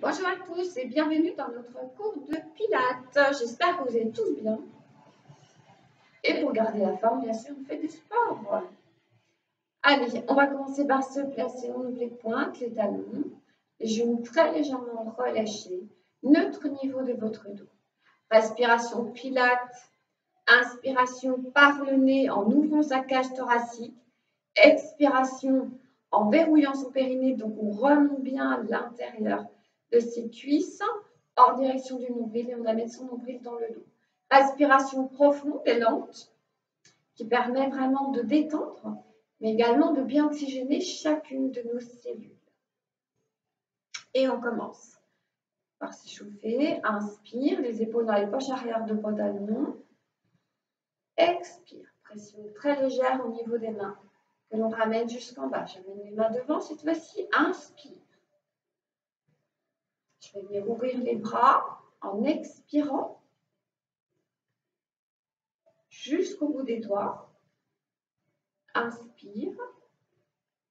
Bonjour à tous et bienvenue dans notre cours de Pilates. J'espère que vous allez tous bien. Et pour garder la forme, bien sûr, on fait du sport. Allez, on va commencer par se placer. On ouvre les pointes, les talons, les genoux très légèrement relâchés, neutre niveau de votre dos. Respiration Pilates, inspiration par le nez en ouvrant sa cage thoracique, expiration en verrouillant son périnée, donc on remonte bien l'intérieur de ses cuisses en direction du nombril et on amène son nombril dans le dos. Respiration profonde et lente qui permet vraiment de détendre, mais également de bien oxygéner chacune de nos cellules. Et on commence par s'échauffer. Inspire, les épaules dans les poches arrière de pantalon. Expire, pression très légère au niveau des mains que l'on ramène jusqu'en bas. J'amène les mains devant, cette fois-ci, inspire. Je vais venir ouvrir les bras en expirant jusqu'au bout des doigts. Inspire.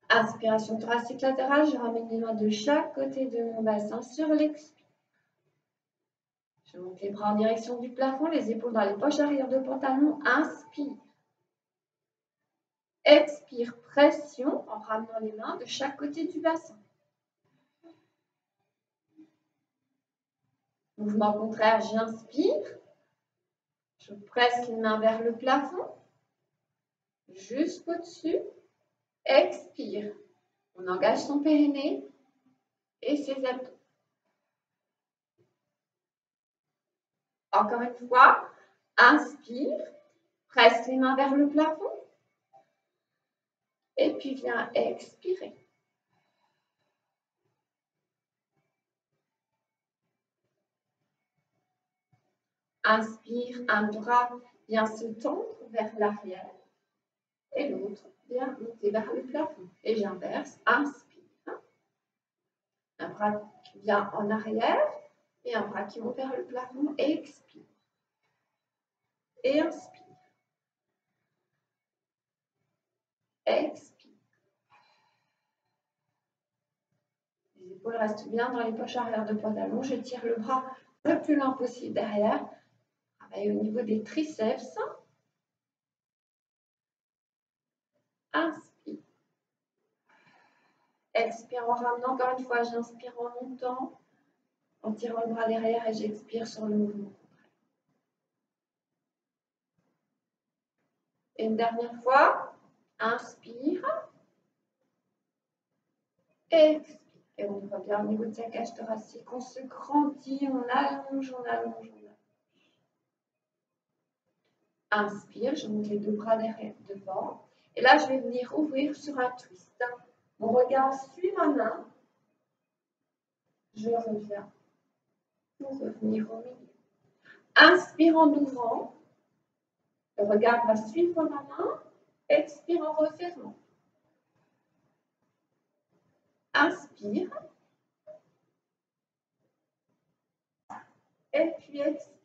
Inspiration thoracique latérale, je ramène les mains de chaque côté de mon bassin sur l'expire. Je monte les bras en direction du plafond, les épaules dans les poches arrière de pantalon. Inspire. Expire, pression en ramenant les mains de chaque côté du bassin. Mouvement contraire, j'inspire. Je presse les mains vers le plafond, jusqu'au-dessus. Expire. On engage son périnée et ses abdos. Encore une fois, inspire. Presse les mains vers le plafond. Et puis viens expirer. Inspire, un bras vient se tendre vers l'arrière et l'autre vient monter vers le plafond. Et j'inverse, inspire. Un bras qui vient en arrière et un bras qui monte vers le plafond. Expire. Et inspire. Expire. Les épaules restent bien dans les poches arrière de pantalon. Je tire le bras le plus loin possible derrière. Travaille au niveau des triceps. Inspire. Expire en ramenant. Encore une fois, j'inspire en montant, en tirant le bras derrière et j'expire sur le mouvement. Et une dernière fois, inspire. Expire. Et on revient au niveau de sa cage thoracique. On se grandit, on allonge, on allonge, on allonge. Inspire, je monte les deux bras derrière, devant. Et là, je vais venir ouvrir sur un twist. Mon regard suit ma main. Je reviens pour revenir au milieu. Inspire en ouvrant. Le regard va suivre ma main. Expire en refermant. Inspire. Et puis expire.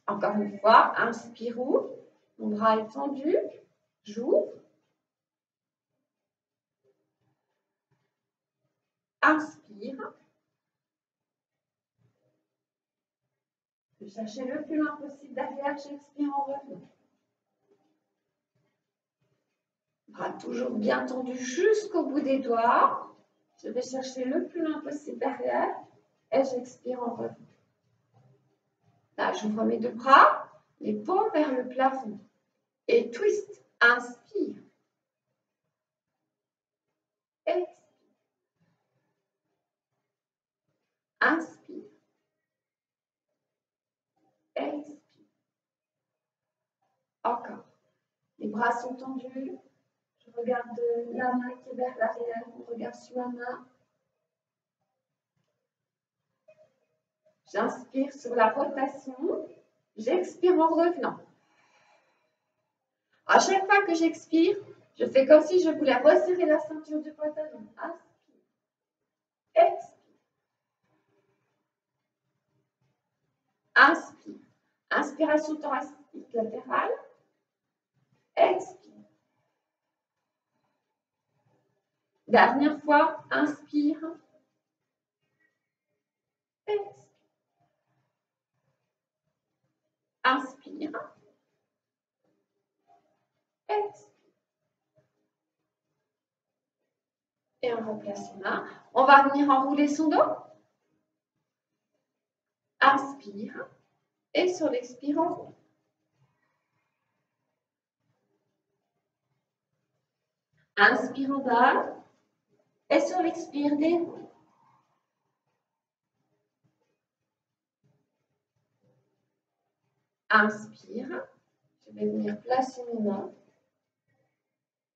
Encore une fois, inspire, ouvre. Mon bras est tendu. J'ouvre. Inspire. Je vais chercher le plus loin possible derrière. J'expire en revenant. Bras toujours bien tendu jusqu'au bout des doigts. Je vais chercher le plus loin possible derrière. Et j'expire en revenant. Là, j'ouvre mes deux bras. Les paumes vers le plafond. Et twist. Inspire. Expire. Inspire. Expire. Encore. Les bras sont tendus. Je regarde la main qui est vers l'arrière. On regarde sur la main. J'inspire sur la rotation. J'expire en revenant. À chaque fois que j'expire, je fais comme si je voulais resserrer la ceinture du pantalon. Inspire. Expire. Inspire. Inspiration thoracique latérale. Expire. Dernière fois, inspire. Expire. Inspire. Expire. Et on replace les mains. On va venir enrouler son dos. Inspire. Et sur l'expire, on roule. Inspire en bas. Et sur l'expire, déroule. Inspire. Je vais venir placer mes mains.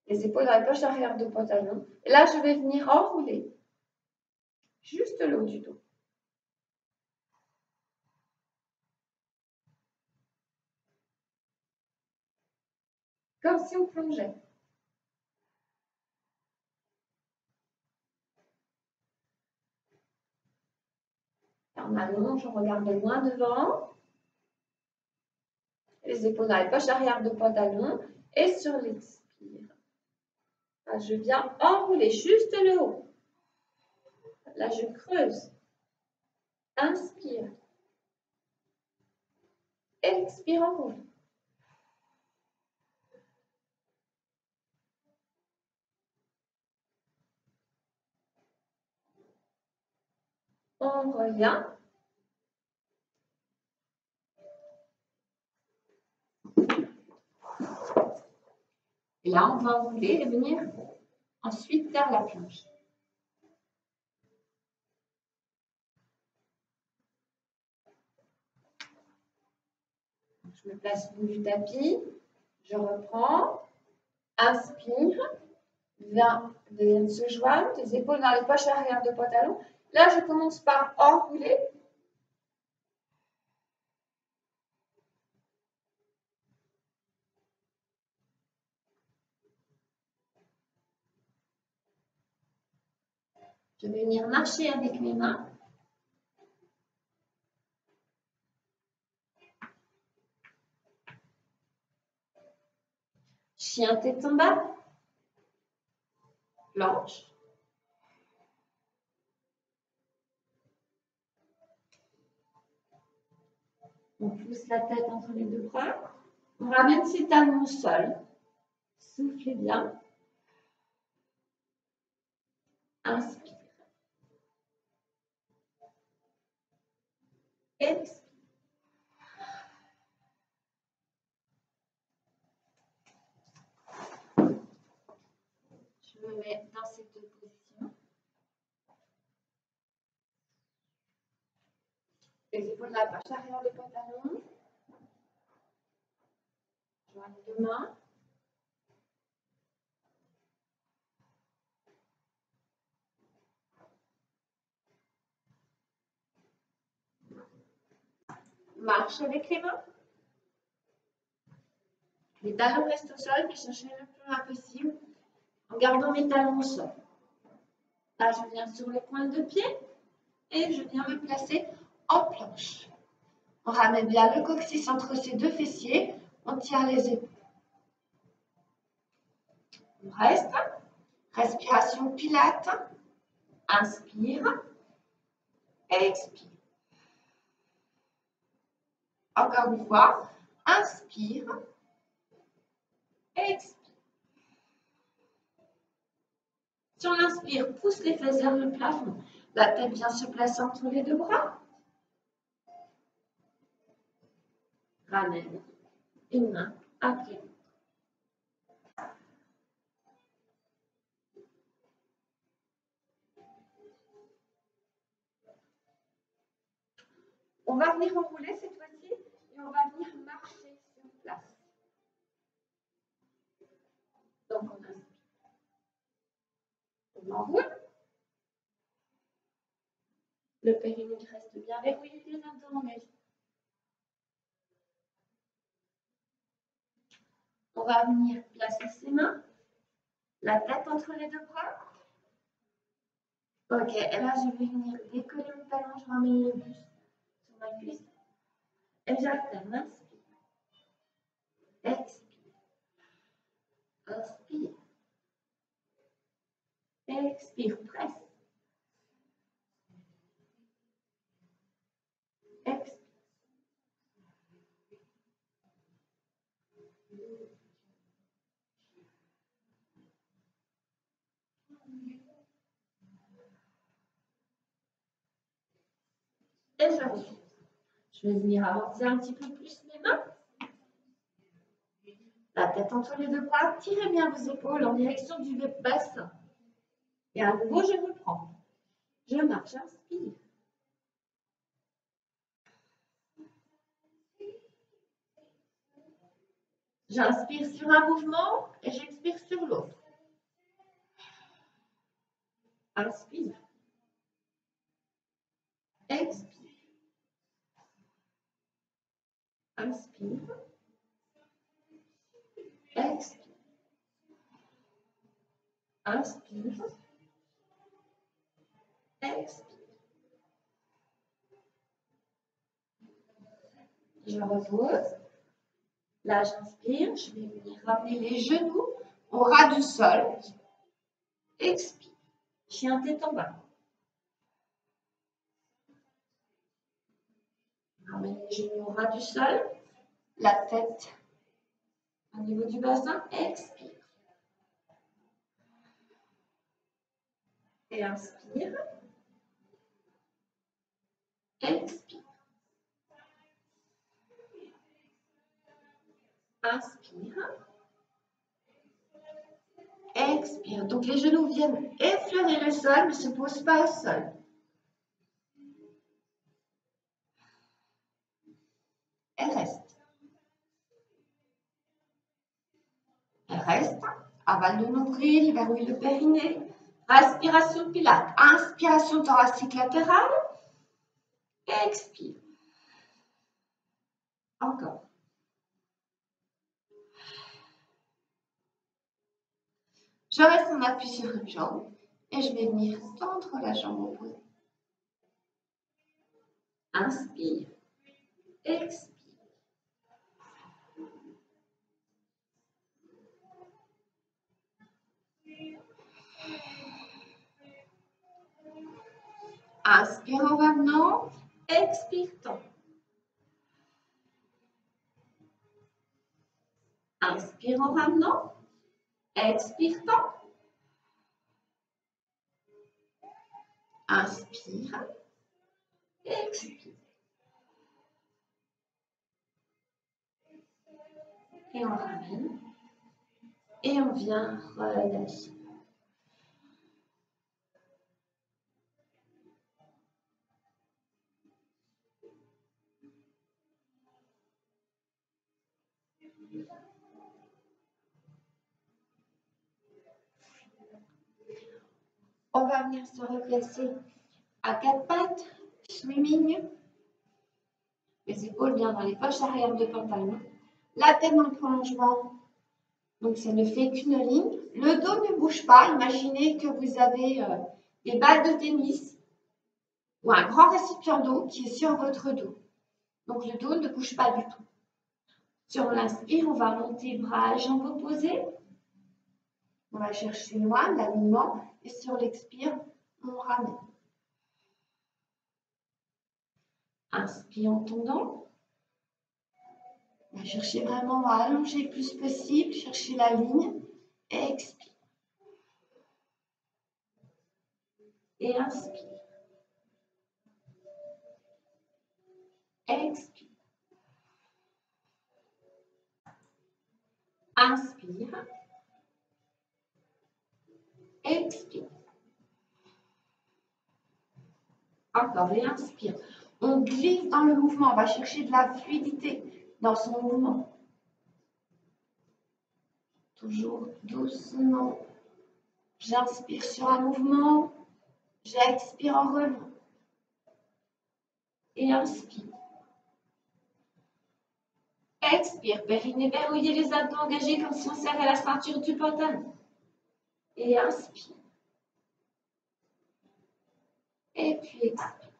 Les épaules dans les poches arrière de pantalon. Et là, je vais venir enrouler. Juste le haut du dos. Comme si on plongeait. Et on allonge, on regarde loin devant. Les épaules dans les poches arrière de pantalon. Et sur l'expire, là, je viens enrouler juste le haut. Là, je creuse. Inspire. Expire, enroule. On revient. Et là, on va enrouler et venir ensuite vers la planche. Je me place au bout du tapis. Je reprends. Inspire. Viens se joindre. Les épaules dans les poches arrière de pantalon. Là, je commence par enrouler. Je vais venir marcher avec mes mains. Chien tête en bas. Planche. On pousse la tête entre les deux bras. On ramène ses talons au sol. Soufflez bien. Inspire. Expire. Je me mets dans ces deux positions. Les épaules dans la poche arrière de pantalon. Joins les deux mains. Marche avec les mains. Les talons restent au sol, mais cherchez le plus loin possible en gardant mes talons au sol. Là, je viens sur les pointes de pied et je viens me placer en planche. On ramène bien le coccyx entre ces deux fessiers. On tire les épaules. On reste. Respiration pilate. Inspire. Expire. Encore une fois. Inspire. Expire. Si on inspire, pousse les fesses vers le plafond. La tête vient se placer entre les deux bras. Ramène une main après l'autre. On va venir enrouler cette fois-ci et on va venir marcher sur place. Donc on inspire. On enroule. Le périnée reste bien verrouillé, les abdos engagés. On va venir placer ses mains, la tête entre les deux bras. Ok, et là je vais venir décoller mon talon, je ramène le buste sur ma cuisse. Et j'alterne, inspire. Expire. Inspire. Expire. Expire, presse. Expire. Et j'ensuite, je vais venir avancer un petit peu plus mes mains. La tête entre les deux bras, tirez bien vos épaules en direction du bassin. Et à nouveau, je reprends. Je marche, j'inspire. J'inspire sur un mouvement et j'expire sur l'autre. Inspire. Expire. Inspire. Expire. Inspire. Expire. Je repose. Là, j'inspire. Je vais venir ramener les genoux au ras du sol. Expire. Chien tête en bas. Ramène les genoux au ras du sol. La tête au niveau du bassin. Expire. Et inspire. Expire. Inspire. Expire. Donc les genoux viennent effleurer le sol, mais ne se posent pas au sol. Elle reste. Elle reste. Aval de nombril, verrouille le périnée. Respiration pilate. Inspiration thoracique latérale. Expire. Encore. Je reste en appui sur une jambe et je vais venir tendre la jambe opposée. Inspire. Expire. Inspire en revenant. Expire, tend. Inspire en ramenant. Expire, tend. Inspire. Expire. Et on ramène. Et on vient relâcher. On va venir se replacer à quatre pattes, swimming. Les épaules bien dans les poches arrière de pantalon. La tête dans le prolongement. Donc, ça ne fait qu'une ligne. Le dos ne bouge pas. Imaginez que vous avez des balles de tennis ou un grand récipient d'eau qui est sur votre dos. Donc, le dos ne bouge pas du tout. Sur l'inspire, on va monter bras, jambes opposées. On va chercher loin l'alignement. Et sur l'expire, on ramène. Inspire en tendant. On va chercher vraiment à allonger le plus possible. Chercher la ligne. Expire. Et inspire. Expire. Inspire. Expire. Encore et inspire. On glisse dans le mouvement. On va chercher de la fluidité dans son mouvement. Toujours doucement. J'inspire sur un mouvement. J'expire en relevant. Et inspire. Expire. Périnée verrouillé, les abdos engagés comme si on serrait la ceinture du pantalon. Et inspire. Et puis expire.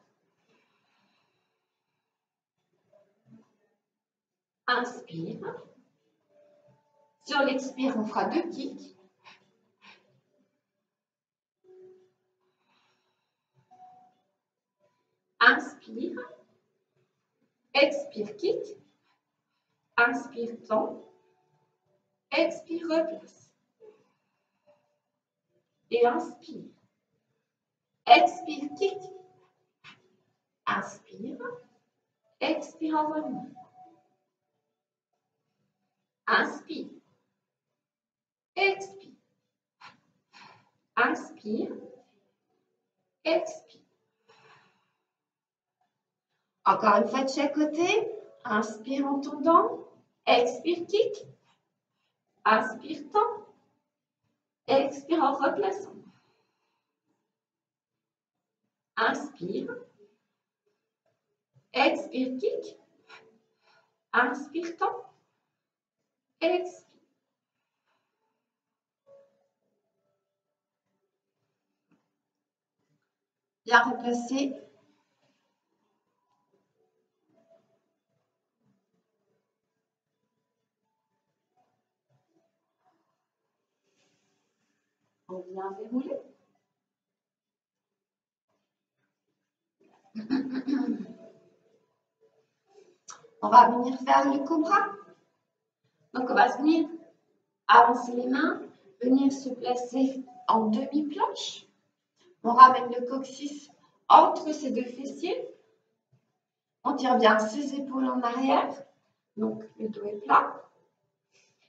Inspire. Sur l'expire, on fera 2 kicks. Inspire. Expire, kick. Inspire, tend. Expire, replace. Et inspire. Expire, kick. Inspire. Expire, en revenant. Inspire. Expire. Inspire. Expire. Encore une fois de chaque côté. Inspire en tendant. Expire, kick. Inspire, tend. Expire en replaçant. Inspire. Expire, kick. Inspire, tend. Expire. Bien replacer. On vient dérouler. On va venir faire le cobra. Donc, on va venir avancer les mains, venir se placer en demi-planche. On ramène le coccyx entre ces deux fessiers. On tire bien ses épaules en arrière. Donc, le dos est plat.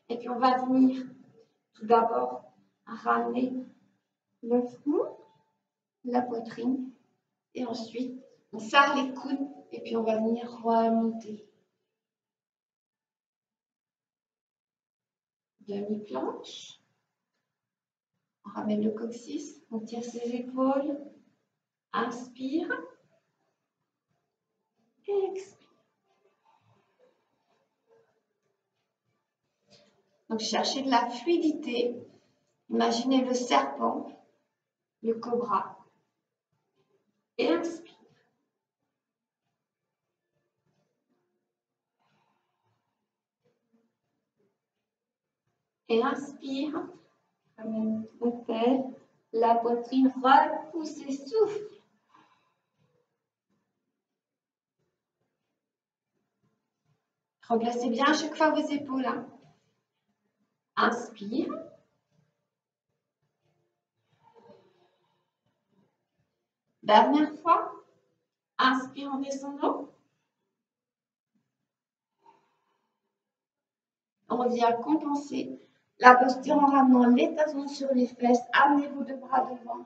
Et puis, on va venir tout d'abord ramener le front, la poitrine. Et ensuite, on serre les coudes. Et puis, on va venir remonter. Demi-planche. On ramène le coccyx. On tire ses épaules. Inspire. Expire. Donc, cherchez de la fluidité. Imaginez le serpent, le cobra. Et inspire. Et inspire. Ramène la tête, la poitrine, repousse et souffle. Replacez bien à chaque fois vos épaules. Hein. Inspire. Dernière fois. Inspire en descendant. On revient compenser la posture en ramenant les talons sur les fesses. Amenez vos deux bras devant.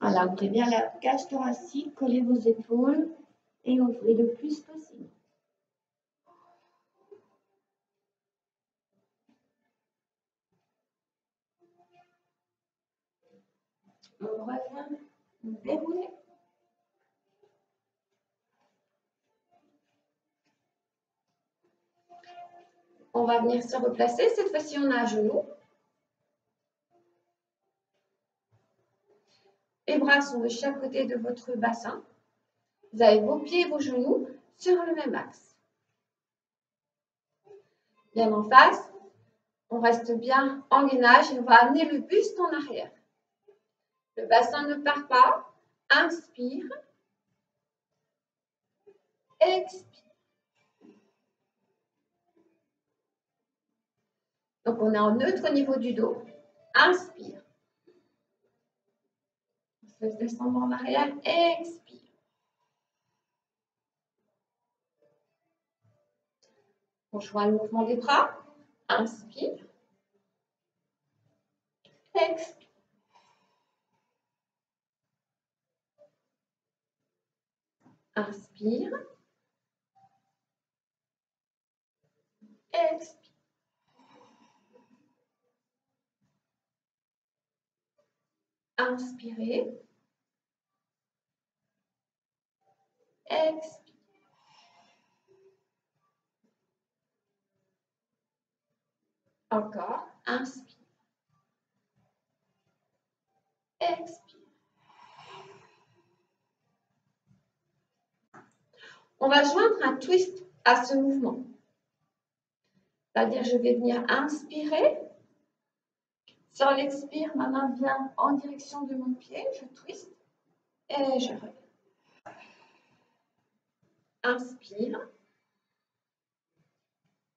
Voilà, ouvrez bien la cage thoracique, collez vos épaules et ouvrez le plus possible. On revient dérouler. On va venir se replacer. Cette fois-ci, on a à genoux. Les bras sont de chaque côté de votre bassin. Vous avez vos pieds et vos genoux sur le même axe. Bien en face, on reste bien en gainage et on va amener le buste en arrière. Le bassin ne part pas. Inspire. Expire. Donc, on est en neutre au niveau du dos. Inspire. On se laisse descendre en arrière. Expire. On joint le mouvement des bras. Inspire. Expire. Inspire. Expire. Inspirez. Expire. Encore. Inspire. Expire. On va joindre un twist à ce mouvement. C'est-à-dire, je vais venir inspirer Sur l'expire, ma main vient en direction de mon pied, je twiste et je reviens. Inspire,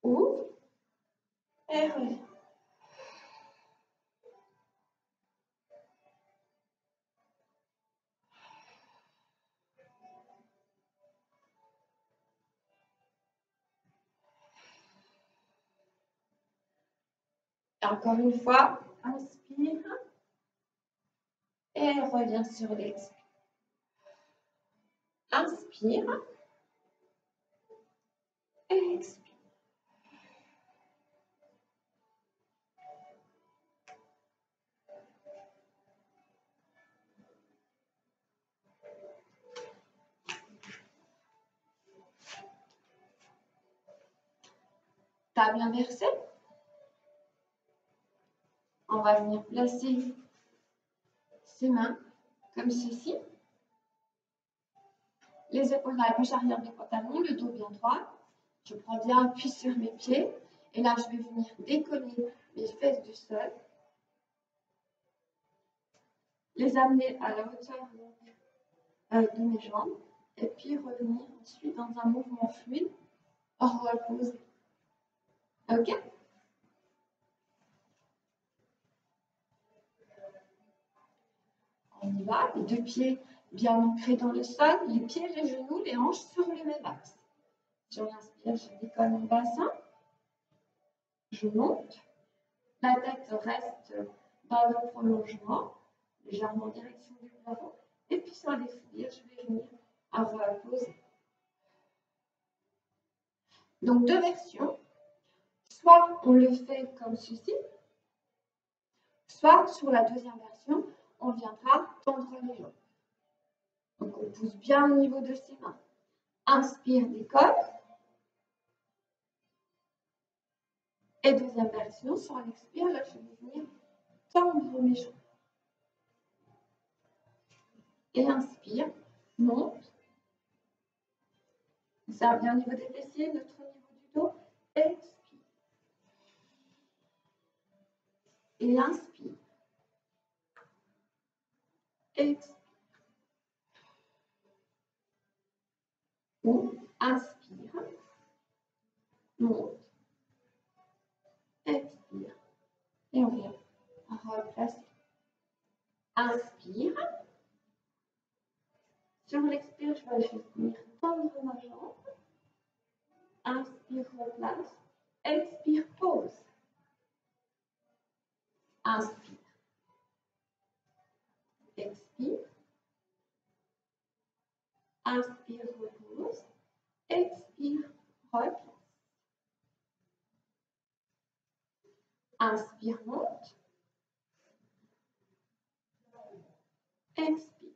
ouvre et reviens. Et encore une fois, inspire et reviens sur l'expire. Inspire et expire. T'as bien versé? On va venir placer ses mains comme ceci. Les épaules dans la poche arrière du pantalon, le dos bien droit. Je prends bien appui sur mes pieds. Et là, je vais venir décoller mes fesses du sol. Les amener à la hauteur de mes jambes. Et puis revenir ensuite dans un mouvement fluide, reposer. Ok? On y va. Les deux pieds bien ancrés dans le sol. Les pieds, les genoux, les hanches sur le même axe. Sur l'inspire, je décolle mon bassin. Je monte. La tête reste dans le prolongement, légèrement en direction du plafond. Et puis sur l'expire, je vais venir à reposer. Donc deux versions. Soit on le fait comme ceci, soit sur la deuxième version, on viendra tendre les jambes. Donc on pousse bien au niveau de ses mains. Inspire, décolle. Et deuxième version, sur l'expire, là je vais venir tendre mes jambes. Et inspire, monte. Ça bien au niveau des fessiers, notre niveau du dos. Expire. Et inspire. Expire. Ou inspire. Monte. Expire. Et on vient replacer. Inspire. Sur l'expire, je vais juste venir tendre ma jambe. Inspire, replace. Expire, pause. Inspire. Expire. Inspire, repose. Expire, replace. Inspire, monte. Expire.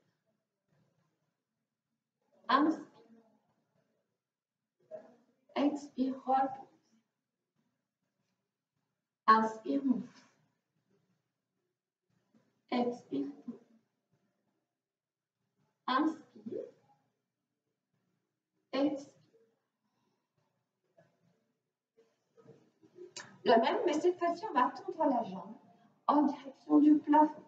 Inspire. Expire, repose. Inspire, monte. Expire. Inspire. Expire. Le même, mais cette fois-ci, on va tendre la jambe en direction du plafond.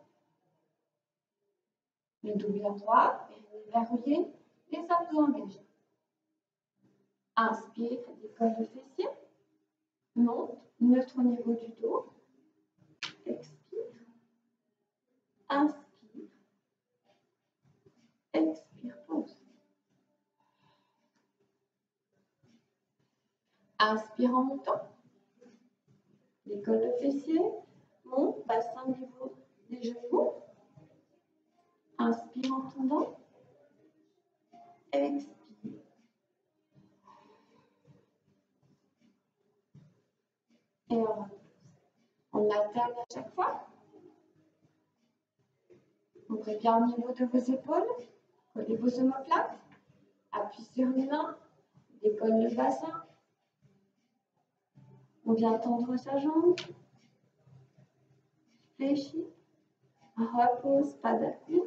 Le dos bien droit, et verrouillé, les abdos engagés. Inspire, décolle le fessier. Monte, neutre au niveau du dos. Expire. Inspire. Expire, pause. Inspire en montant. Décolle le fessier. Monte, bassin au niveau des genoux. Inspire en tombant. Expire. Et on repose. On alterne à chaque fois. Ouvrez bien au niveau de vos épaules. Collez vos omoplates. Appui sur les mains. Décolle le bassin. On vient tendre sa jambe. Fléchit. Repose, pas d'appui.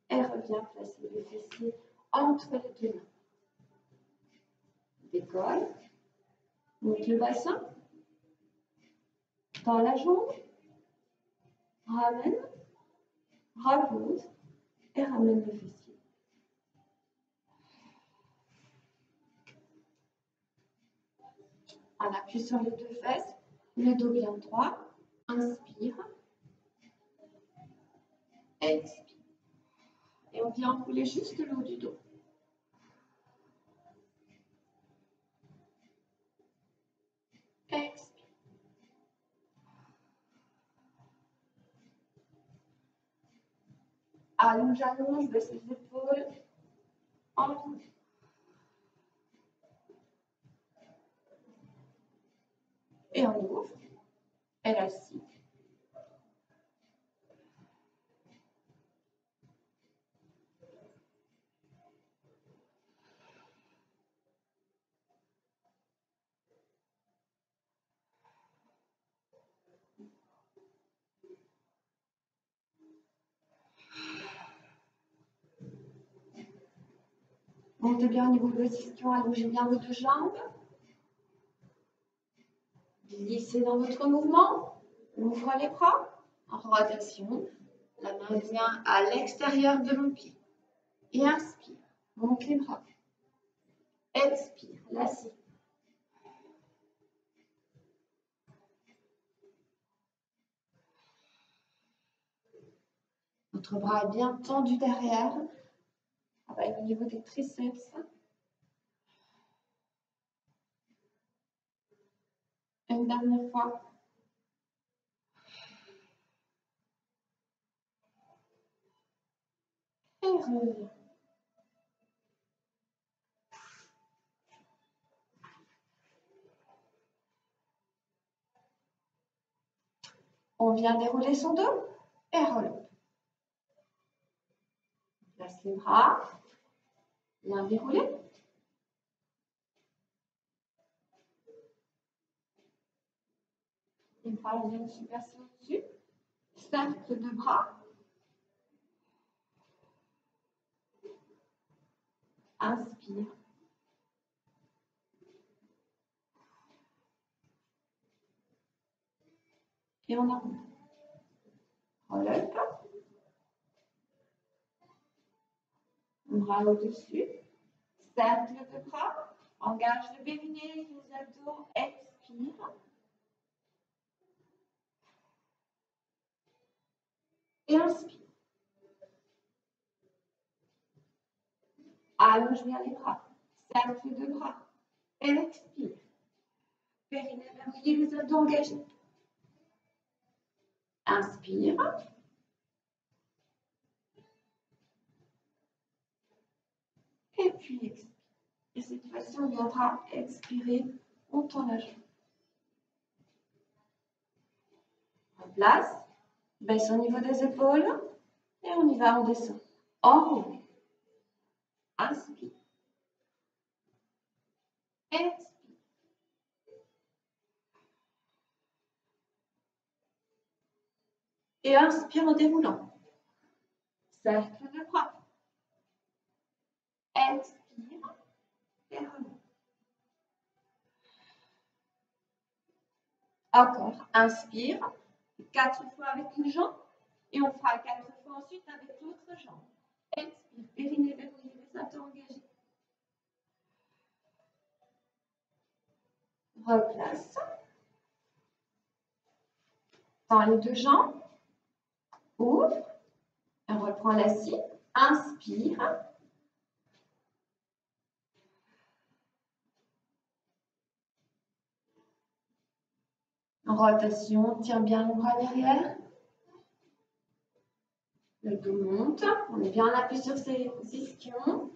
Et revient placer le fessier entre les deux mains. Décolle. Monte le bassin. Dans la jambe. Ramène, repose et ramène le fessier. On appuie sur les deux fesses, le dos bien droit. Inspire. Expire. Et on vient enrouler juste le haut du dos. Expire. Allonge, allonge, baisse les épaules. Enroule. Et on ouvre. Élastique. Montez bien au niveau de vos ischions, allongez bien vos deux jambes. Glissez dans votre mouvement. Ouvre les bras. En rotation. La main vient à l'extérieur de mon pied. Et inspire. Monte les bras. Expire. L'assiette. Votre bras est bien tendu derrière. Travaille au niveau des triceps. Une dernière fois. Et reviens. On vient dérouler son dos et relève. Place les bras. Bien déroulé. Les bras viennent se placer au-dessus. Cercle de bras. Inspire. Et on enroule. Relève. Bras au-dessus. Cercle de bras. Engage le périnée, les abdos. Expire. Et inspire. Allonge bien les bras. Cercle de bras. Expire. Périnée verrouillé, les abdos engagés. Inspire. Et puis expire. Et cette fois-ci, on viendra expirer. On tourne la jambe. On place. Baisse au niveau des épaules. Et on y va, on descend. Enroule. Inspire. Expire. Et inspire en déroulant. Cercle de bras. Expire. Et remonte. Encore. Inspire. 4 fois avec une jambe. Et on fera 4 fois ensuite avec l'autre jambe. Expire. Périnée verrouillé, les abdos engagés. Replace. Dans les deux jambes. Ouvre. On reprend l'assis. Inspire. En rotation, tire bien le bras derrière. Le dos monte. On est bien appuyé sur ses ischions.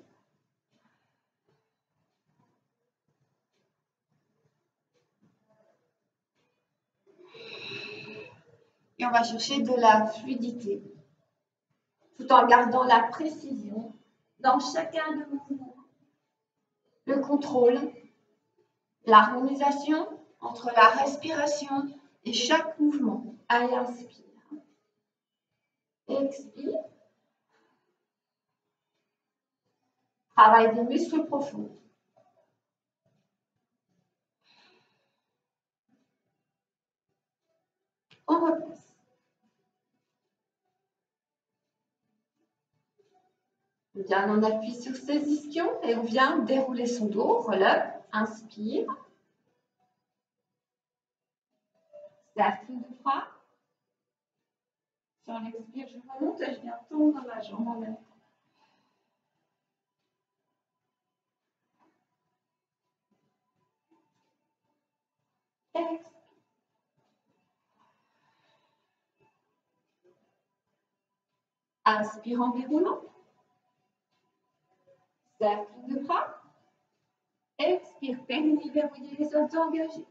Et on va chercher de la fluidité, tout en gardant la précision dans chacun de nos mouvements. Le contrôle, l'harmonisation entre la respiration et chaque mouvement. Allez, inspire. Expire. Travail des muscles profonds. On replace. Bien, on appuie sur ses ischions et on vient dérouler son dos. Relève, inspire. Cercle de bras. Sur l'expire, je remonte et je viens tendre ma jambe en même temps. Expire. Inspire en déroulant. Cercle de bras. Expire, périnée verrouillé, les autres engagés.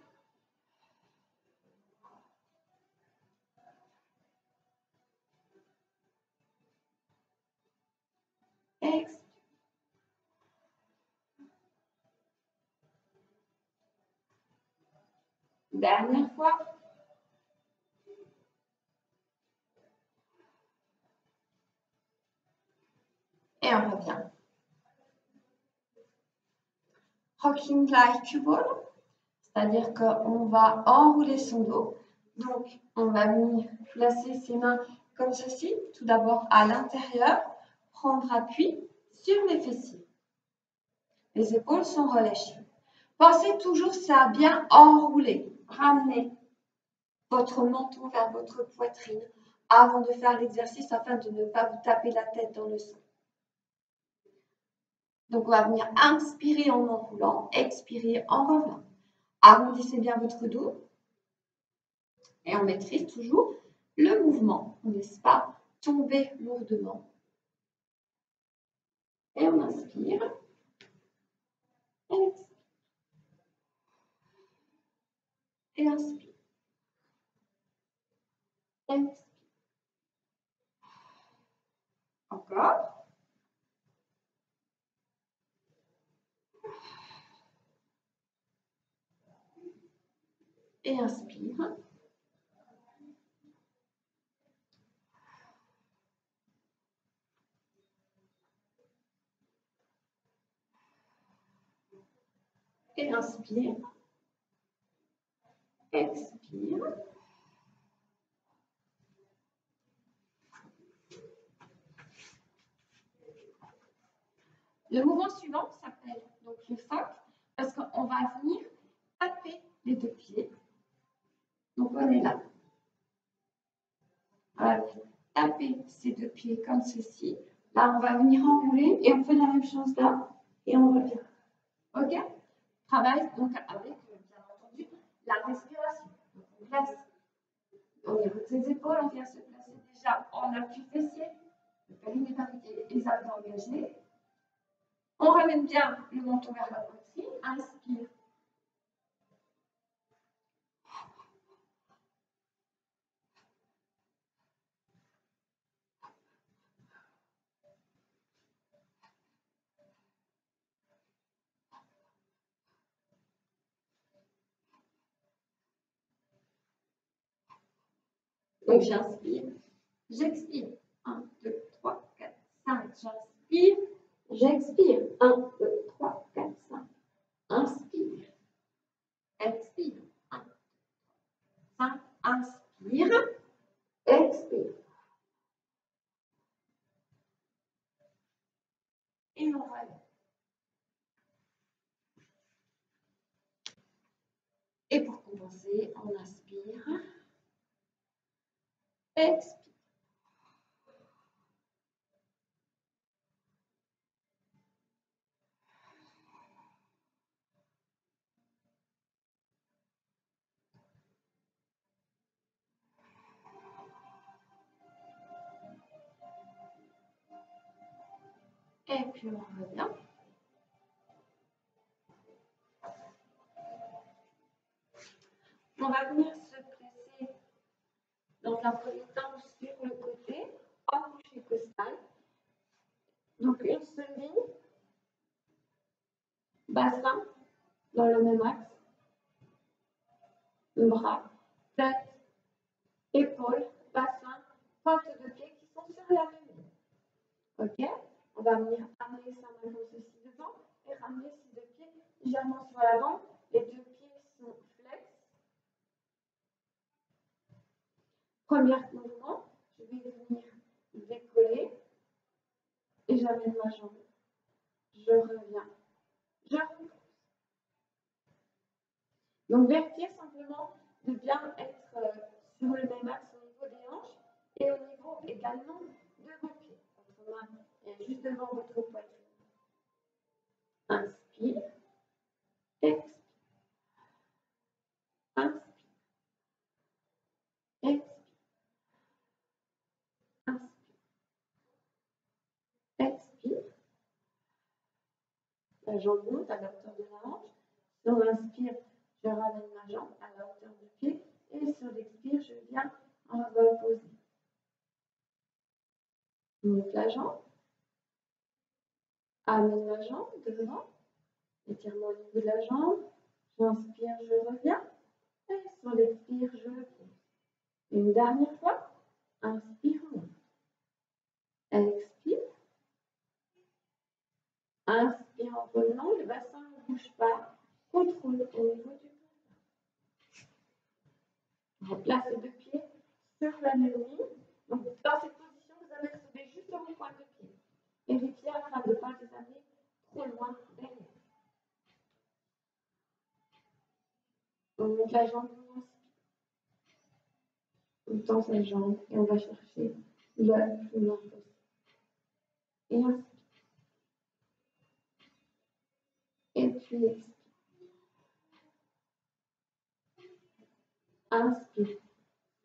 Expire. Dernière fois. Et on revient. Rocking like ball, c'est-à-dire qu'on va enrouler son dos. Donc, on va venir placer ses mains comme ceci, tout d'abord à l'intérieur, prendre appui sur les fessiers. Les épaules sont relâchées. Pensez toujours à bien enrouler. Ramenez votre menton vers votre poitrine avant de faire l'exercice afin de ne pas vous taper la tête dans le sol. Donc, on va venir inspirer en enroulant, expirer en revenant. Arrondissez bien votre dos et on maîtrise toujours le mouvement. On ne laisse pas tomber lourdement. Et on inspire. Expire. Et inspire. Expire. Encore. Et inspire. Et inspire. Expire. Le mouvement suivant s'appelle donc le phoque parce qu'on va venir taper les deux pieds. Donc on est là. On va taper ces deux pieds comme ceci. Là, on va venir enrouler et on fait la même chose là et on revient. Ok? Travaille donc avec, bien entendu, la respiration. Donc, on place au niveau de ses épaules, on vient se placer déjà en appui fessier, le périnée verrouillé, les abdos engagés. On ramène bien le menton vers la poitrine, inspire. Donc j'inspire, j'expire. 1, 2, 3, 4, 5. J'inspire, j'expire. 1, 2, 3, 4, 5. Inspire, expire. 1, 5. Inspire, expire. Et on relève. Et pour compenser, on inspire, expire. Et puis on revient. On va venir se placer dans un premier temps sur le côté, en couché costal. Donc une seule ligne, bassin dans le même axe, bras, tête, épaules, bassin, pointe de pied qui sont sur la même ligne. Ok? On va venir amener sa main comme ceci devant et ramener ses deux pieds légèrement sur l'avant. Les deux pieds sont flex. Premier mouvement, je vais venir décoller et j'amène ma jambe. Je reviens. Je repose. Donc, vérifiez simplement de bien être sur le même axe au niveau des hanches et au niveau également de vos pieds. Votre main est juste devant votre poitrine. Inspire. Expire. Inspire. Expire. Inspire. Expire. La jambe monte à la hauteur de la hanche. Sur l'inspire, je ramène ma jambe à la hauteur du pied. Et sur l'expire, je viens en reposer. Monte la jambe. Amène la jambe devant. Étirement au niveau de la jambe. J'inspire, je reviens. Et sur l'expire, je pose. Une dernière fois. Inspire, monte. Expire. Inspire en revenant. Le bassin ne bouge pas. Contrôle au niveau du bassin. Replace les deux pieds sur la même ligne. Donc, dans cette position, vous allez recevoir juste vos points de pied. Vérifiez afin de ne pas les amener trop loin derrière. On monte la jambe, on tend sa jambe et on va chercher le plus loin possible. Et inspire. Et puis expire. Inspire.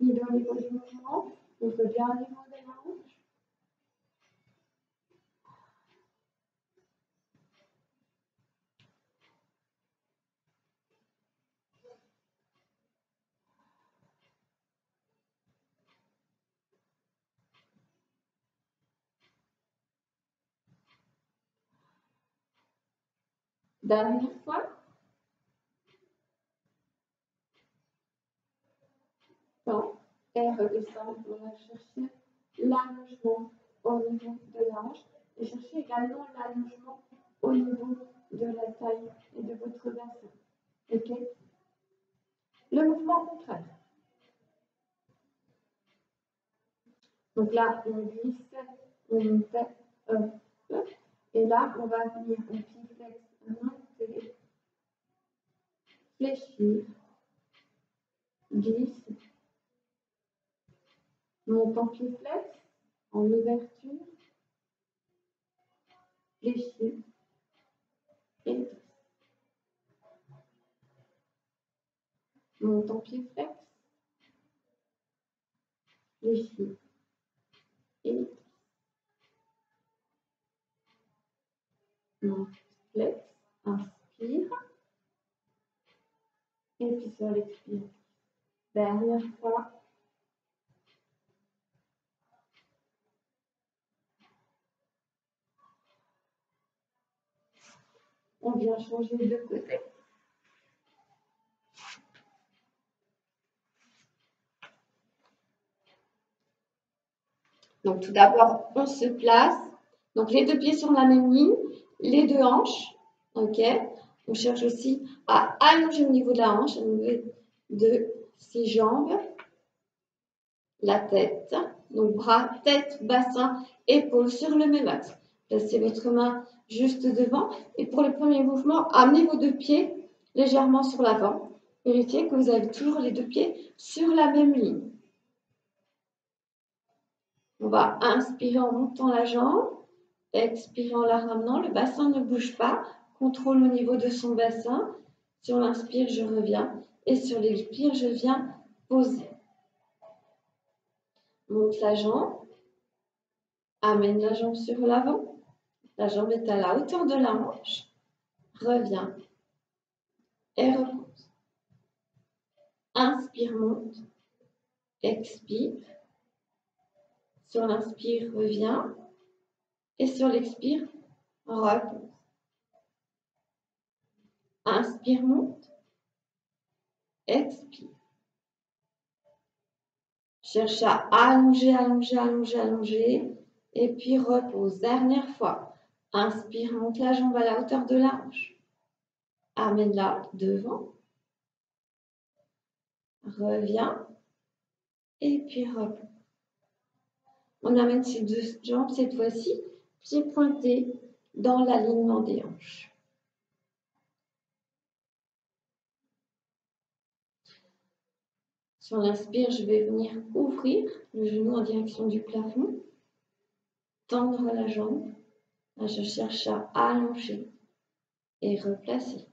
Vide au niveau du mouvement, ouvre bien au niveau des hanches. Dernière fois. Tend et redescend. On va chercher l'allongement au niveau de la hanche et chercher également l'allongement au niveau de la taille et de votre bassin. Ok? Le mouvement contraire. Donc là, on glisse, on fait et là, on va venir, on piflexe, monter, fléchir, glisse, monte en piflexe, en ouverture, fléchir et glisse. Monte en piflexe, fléchir et glisse. Monte, flex, inspire. Et puis sur l'expire. Dernière fois. On vient changer de côté. Donc tout d'abord, on se place. Donc les deux pieds sur la même ligne, les deux hanches. Ok. On cherche aussi à allonger au niveau de la hanche, au niveau de ses jambes. La tête. Donc bras, tête, bassin, épaules sur le même axe. Placez votre main juste devant. Et pour le premier mouvement, amenez vos deux pieds légèrement sur l'avant. Vérifiez que vous avez toujours les deux pieds sur la même ligne. On va inspirer en montant la jambe, expirer en la ramenant. Le bassin ne bouge pas. Contrôle au niveau de son bassin. Sur l'inspire, je reviens. Et sur l'expire, je viens poser. Monte la jambe. Amène la jambe sur l'avant. La jambe est à la hauteur de la hanche. Reviens. Et repose. Inspire, monte. Expire. Sur l'inspire, reviens. Et sur l'expire, repose. Inspire, monte. Expire. Cherche à allonger, allonger, allonger, allonger. Et puis repose. Dernière fois. Inspire, monte la jambe à la hauteur de la hanche. Amène-la devant. Reviens. Et puis repose. On amène ces deux jambes cette fois-ci pieds pointés dans l'alignement des hanches. Si on inspire, je vais venir ouvrir le genou en direction du plafond, tendre la jambe. Là, je cherche à allonger et replacer.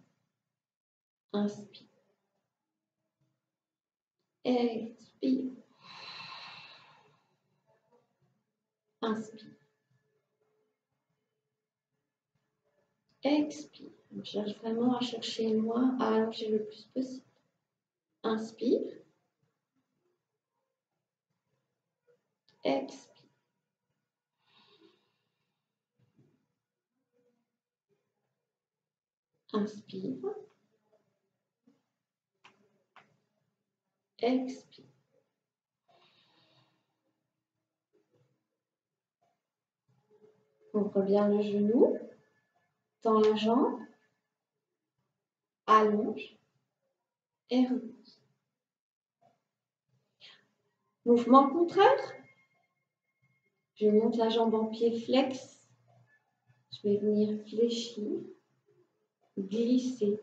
Inspire. Expire. Inspire. Expire. On cherche vraiment à chercher loin, à allonger le plus possible. Inspire. Expire. Inspire. Expire. Ouvre bien le genou. Tends la jambe. Allonge. Et repose. Mouvement contraire. Je monte la jambe en pied flex. Je vais venir fléchir, glisser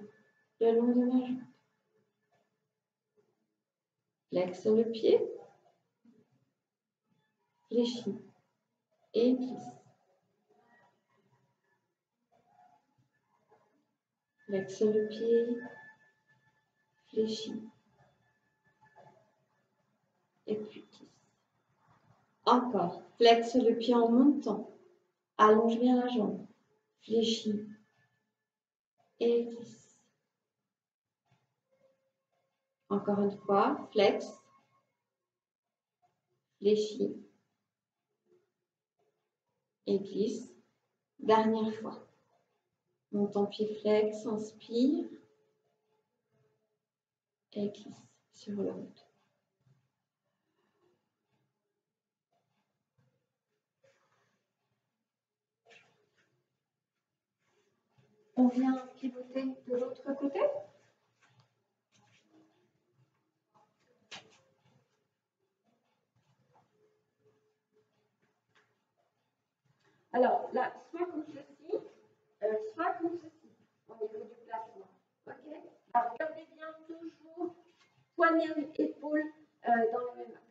le long de ma jambe. Flexe le pied, fléchis et glisse. Flexe le pied, fléchis et puis glisse. Encore, flexe le pied en montant, allonge bien la jambe, fléchis et glisse. Encore une fois, flex, fléchis et glisse. Dernière fois. Monte en pied flex, inspire et glisse sur le dos. On vient pivoter de l'autre côté. Alors là, soit comme ceci, soit comme ceci, au niveau du placement. Ok. Alors regardez bien toujours poignet et épaule dans le même axe.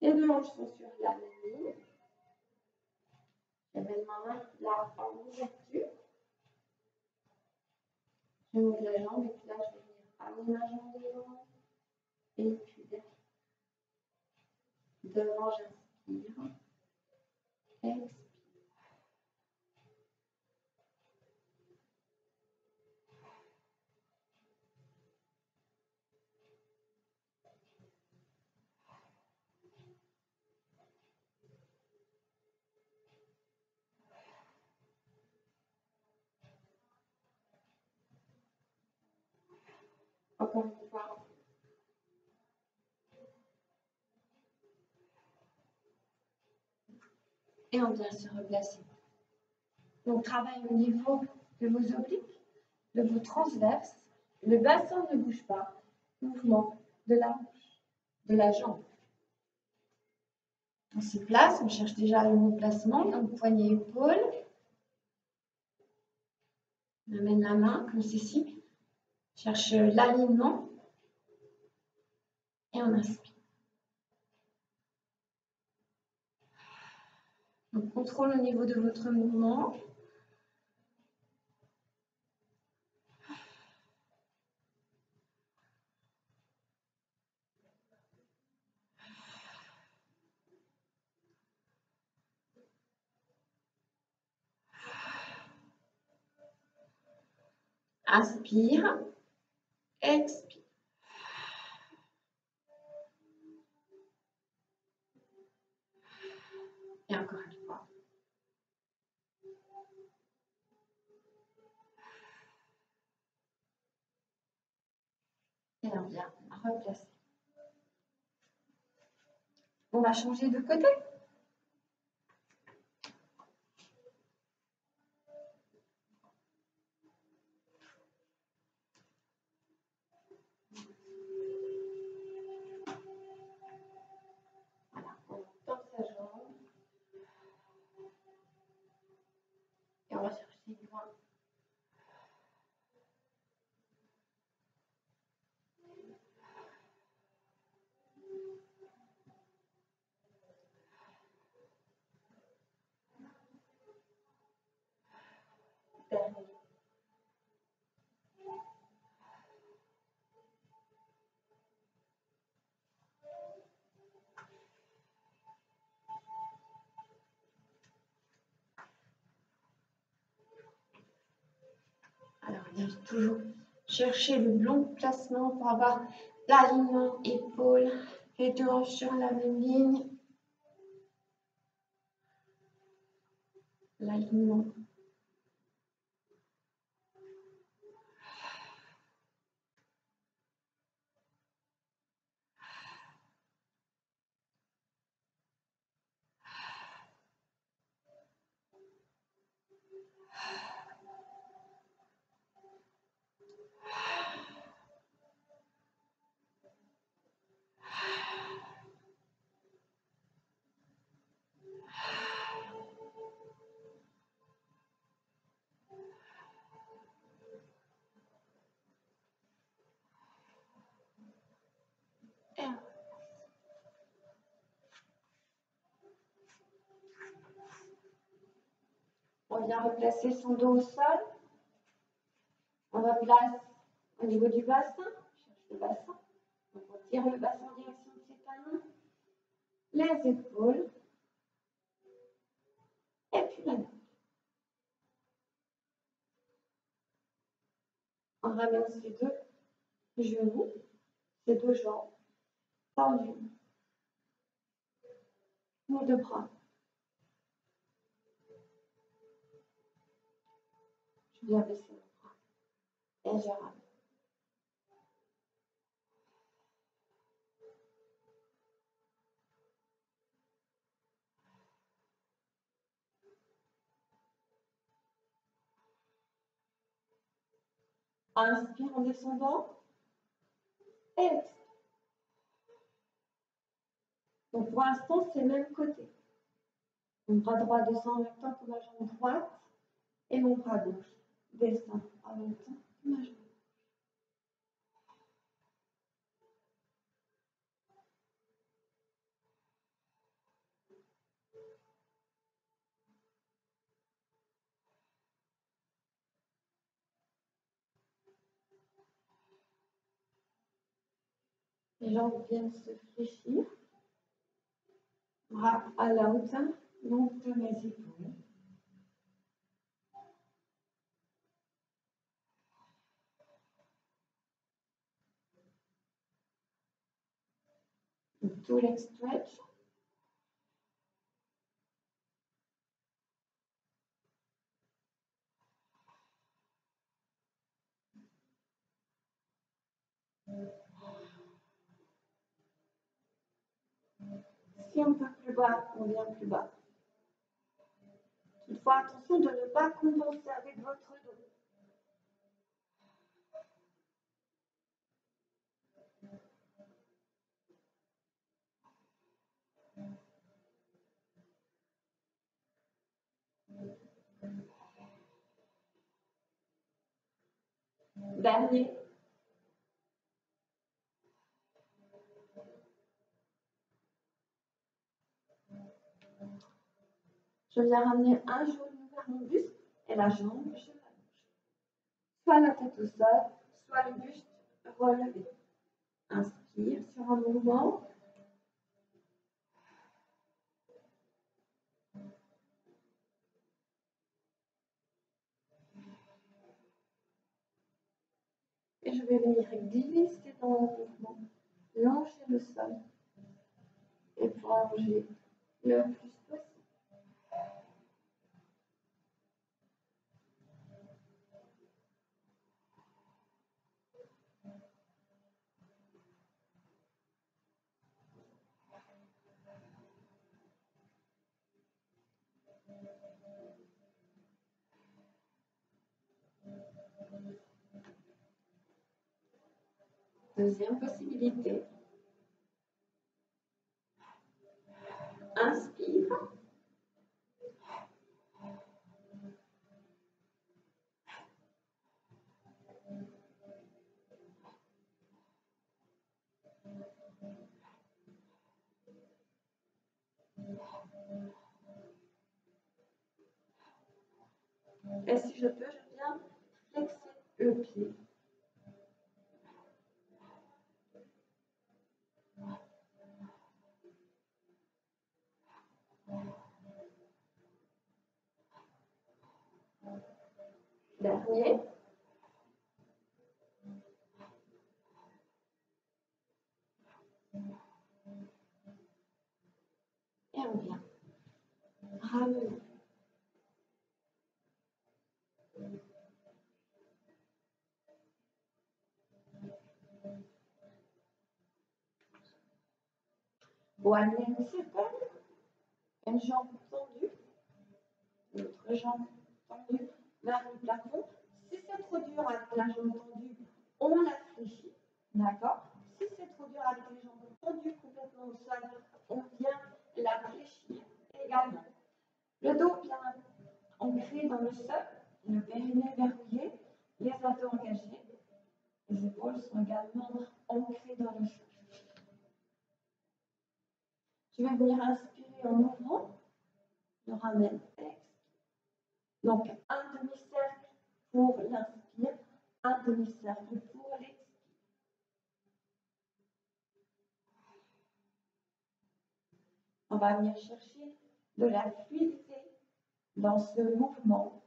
Les deux hanches sont sur la même ligne. Je mets ma main là en ouverture. Je monte la jambe et puis là je vais venir amener ma jambe devant. Et puis derrière. Devant, j'inspire. Expire. Encore une fois. Et on vient se replacer. Donc, travaille au niveau de vos obliques, de vos transverses. Le bassin ne bouge pas. Mouvement de la hanche, de la jambe. On se place, on cherche déjà le bon placement. Donc, poignet épaule. On amène la main comme ceci. Cherche l'alignement. Et on inspire. Donc, contrôle au niveau de votre mouvement. Inspire. Expire. Et encore une fois. Et on vient replacer. On va changer de côté. Dernier. Alors, il faut toujours chercher le bon placement pour avoir l'alignement épaule, les deux hanches sur la même ligne. L'alignement. On vient replacer son dos au sol. On replace au niveau du bassin. Cherche le bassin. On retire le bassin en direction de ses talons. Les épaules. Et puis la nuque. On ramène ses deux genoux, ses deux jambes tendues. Les deux bras. Je viens baisser le bras. Et je ramène. Inspire en descendant. Et expire. Donc pour l'instant, c'est le même côté. Mon bras droit descend en même temps que ma jambe droite. Et mon bras gauche descend en même temps que ma jambe. Les jambes viennent se fléchir. Bras à la hauteur donc de mes épaules. Tout leg stretch. Si on peut plus bas, on vient plus bas. Toutefois, attention de ne pas compenser avec votre dos. Dernier. Je viens ramener un genou vers mon buste et la jambe chez la gauche. Soit la tête au sol, soit le buste relevé. Inspire sur un mouvement. Et je vais venir glisser dans le mouvement, longer le sol et prolonger le plus possible. Deuxième possibilité. Inspire. Et si je peux, je le pied. Dernier. Et on vient ramener. Ou amener une seconde, une jambe tendue, l'autre jambe tendue vers le plafond. Si c'est trop dur avec la jambe tendue, on la fléchit, d'accord? Si c'est trop dur avec les jambes tendues complètement au sol, on vient la fléchir également. Le dos bien ancré dans le sol, le périnée verrouillé, les abdos engagés, les épaules sont également ancrées dans le sol. Je vais venir inspirer en mouvement, je ramène, donc un demi-cercle pour l'inspire, un demi-cercle pour l'expire. On va venir chercher de la fluidité dans ce mouvement.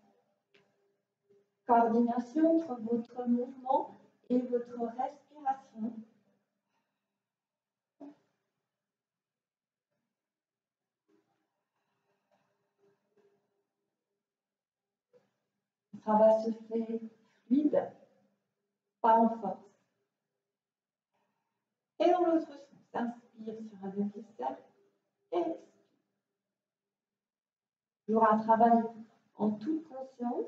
Coordination entre votre mouvement et votre respiration. Ça va se faire fluide, pas en force. Et dans l'autre sens, inspire sur un demi-cercle et expire. Toujours un travail en toute conscience.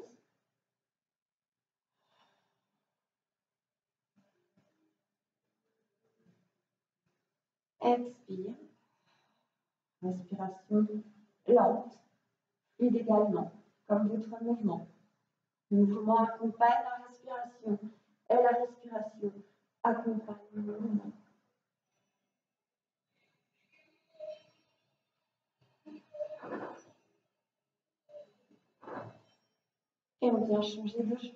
Expire. Respiration lente, fluide également, comme votre mouvement. Le mouvement accompagne la respiration et la respiration accompagne le mouvement. Et on vient changer de jambe.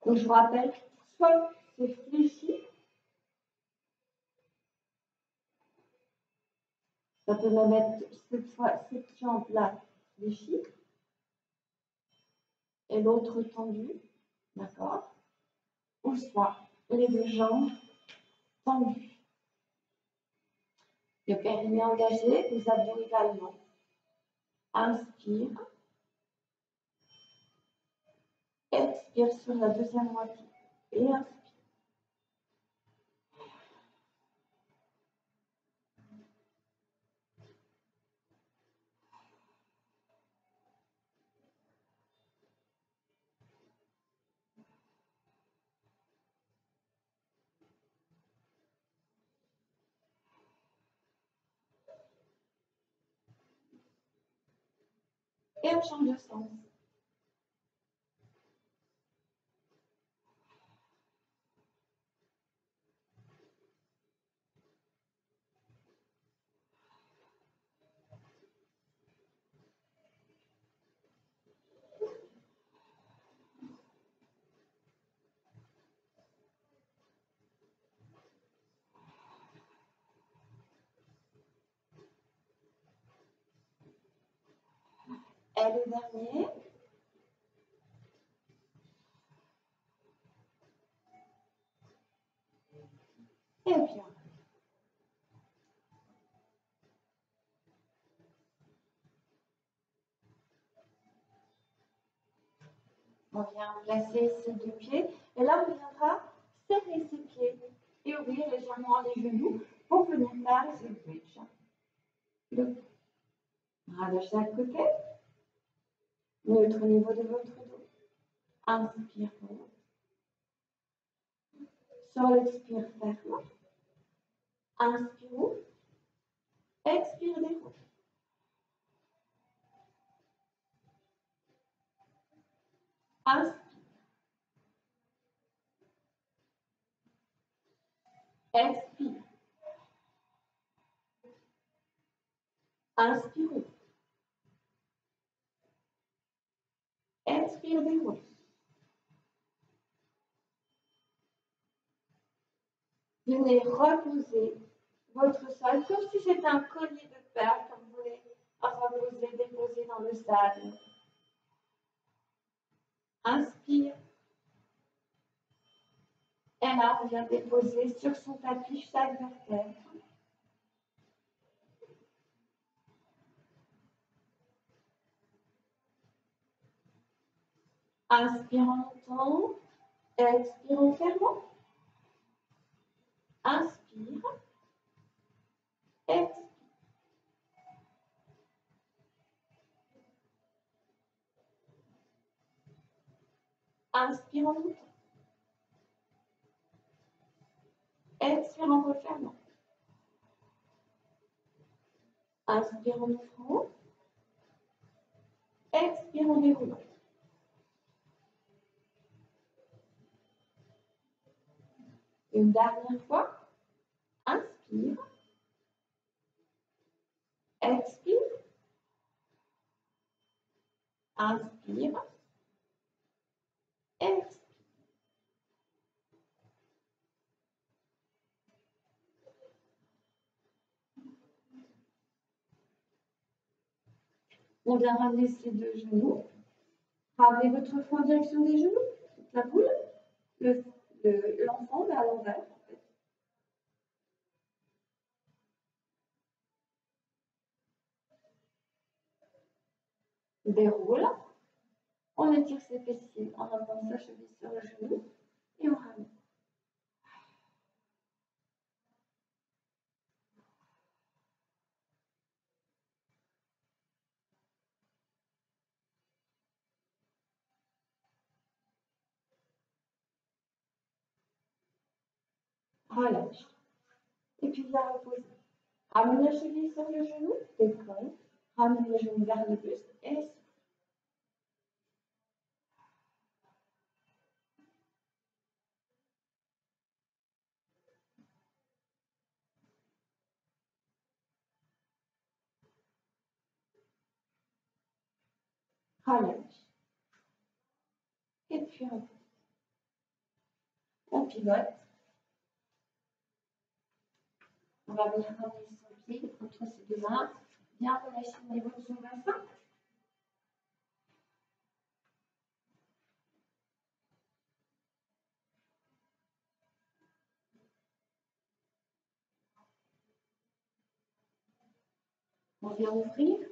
Donc je vous rappelle, soit c'est fléchi, ça peut me mettre cette jambe-là fléchie et l'autre tendue, d'accord? Ou soit les deux jambes tendues. Le périnée engagé, les abdos également. Inspire. Expire sur la deuxième moitié. Et inspire. Et on change de sens. Et le dernier. Et puis on vient placer ces deux pieds. Et là, on viendra serrer ses pieds et ouvrir légèrement les genoux pour venir faire ce bridge. Le bras de chaque côté. Neutre au niveau de votre dos. Inspire. Sur l'expire, ferme. Inspire. Expire, déroule. Inspire. Expire. Inspire. Expire, déroule. Venez reposer votre sol comme si c'était un collier de perles que vous voulez reposer, déposer dans le sable. Inspire. Et là, on vient déposer sur son tapis chaque vertèbre. Inspire en montant, expire en fermant. Inspire, expire. Inspire en montant. Expire en refermant. Inspire en ouvrant. Expire en déroulant. Une dernière fois. Inspire. Expire. Inspire. Expire. On vient ramener ces deux genoux. Ramenez votre front en direction des genoux. La boule. L'enfant à l'envers. En fait. Déroule. On étire ses fessiers en ramenant sa cheville sur le genou et on ramène. Relâche. Et puis viens reposer. Ramène la cheville sur le genou, décolle. Ramène le genou vers le buste et souffle. Relâche. Et puis on pivote. On va venir ramener son pied entre ses deux mains. Bien relâcher au niveau de son bassin. On vient ouvrir.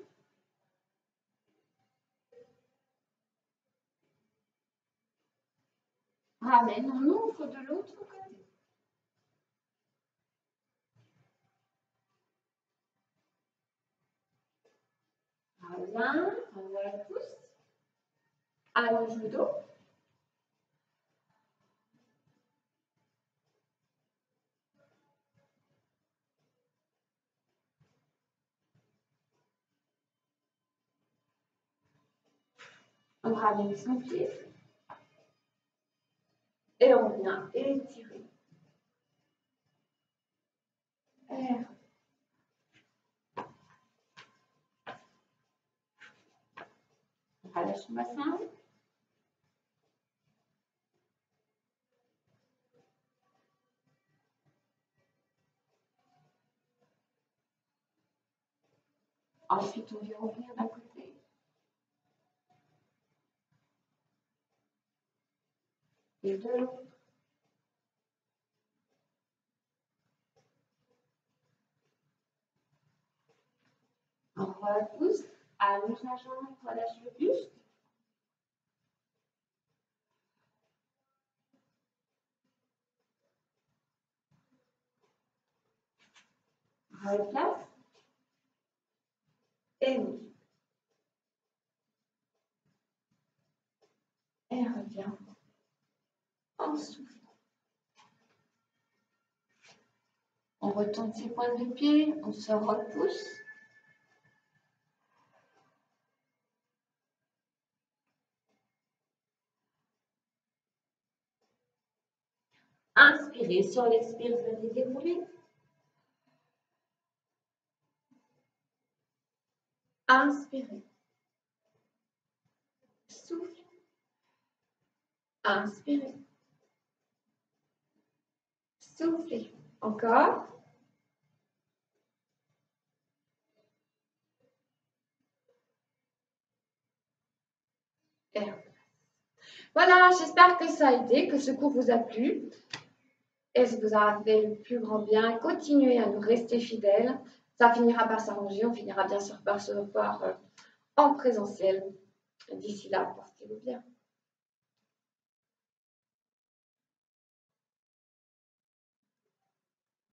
Ramène, on ouvre de l'autre côté. Bien, on voit la pousse. Allonge le dos. On ramène son pied. Et on vient étirer. R. On relâche son bassin. Ensuite, on vient ouvrir d'un côté. Et de l'autre. On repousse, allonge la jambe, relâche le buste. Replace. Et bouge. Et reviens en soufflant. On retourne ses pointes de pied, on se repousse. Inspirez, sur l'expire, venez dérouler. Inspirez. Souffle. Inspirez. Soufflez. Encore. Et voilà, j'espère que ça a aidé, que ce cours vous a plu. Et ça vous aura fait le plus grand bien. Continuez à nous rester fidèles. Ça finira par s'arranger. On finira bien sûr par se revoir en présentiel. D'ici là, portez-vous bien.